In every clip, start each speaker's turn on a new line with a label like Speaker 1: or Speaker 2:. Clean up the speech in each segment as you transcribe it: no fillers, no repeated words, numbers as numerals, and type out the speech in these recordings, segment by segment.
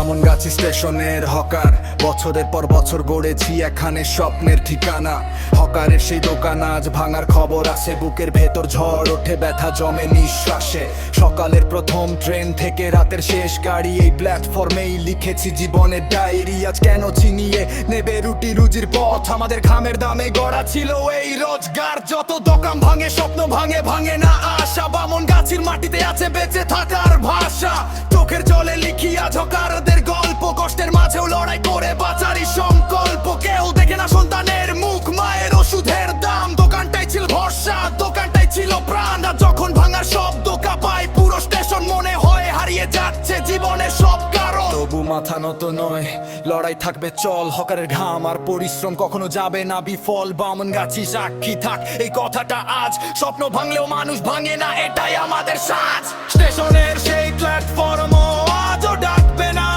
Speaker 1: বামনগাছি স্টেশনের হকার, বছরের পর বছর গড়েছি এখানে স্বপ্নের ঠিকানা। হকারের সেই দোকান আজ ভাঙার খবর আছে, বুকের ভেতর ঝড় ওঠে, ব্যথা জমে নিঃশ্বাসে। সকালের প্রথম ট্রেন থেকে রাতের শেষ গাড়ি, এই প্ল্যাটফর্মেই লিখেছি জীবনের ডায়েরি। আজ কেন চিনিয়ে নেবে রুটি রুজির পথ, আমাদের ঘামের দামে গড়া ছিল এই রোজগার। যত দোকান ভাঙে স্বপ্ন ভাঙে, ভাঙে না আশা। বামনগাছির মাটিতে আছে বেঁচে থাকার ভাষা। চোখের জলে লিখি আজ হকারদের গল্প, কষ্টের মাঝেও লড়াই করে বাঁচারই সংকল্প। কেউ দেখে না সন্তানের মুখ, মায়ের ওষুধের দাম। দোকানটাই ছিল ভরসা, দোকানটাই ছিল প্রাণ। আর যখন ভাঙার শব্দ কাঁপায় পুরো স্টেশন, মনে হয় হারিয়ে যাচ্ছে জীবনের সব কারণ। তবু মাথা নত নয়, লড়াই থাকবে চল। হকারের ঘাম আর পরিশ্রম কখনো যাবে না বিফল। বামনগাছি সাক্ষী থাক এই কথাটা আজ, স্বপ্ন ভাঙলেও মানুষ ভাঙে না, এটাই আমাদের সাজ। স্টেশনের সেই প্ল্যাটফর্ম আজও ডাকবে না,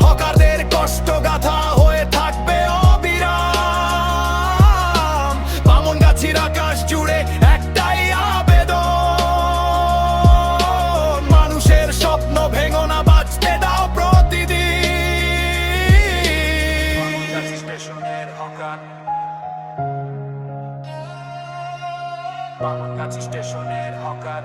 Speaker 1: হকারদের কষ্ট গাথা হয়ে থাকবে অবিরাম। বামনগাছির আকাশ জুড়ে একটাই আবেদন, মানুষের স্বপ্ন ভেঙো না, বাঁচতে দাও প্রতিদিন। বামনগাছি স্টেশনের হকার, বামনগাছি স্টেশনের হকার।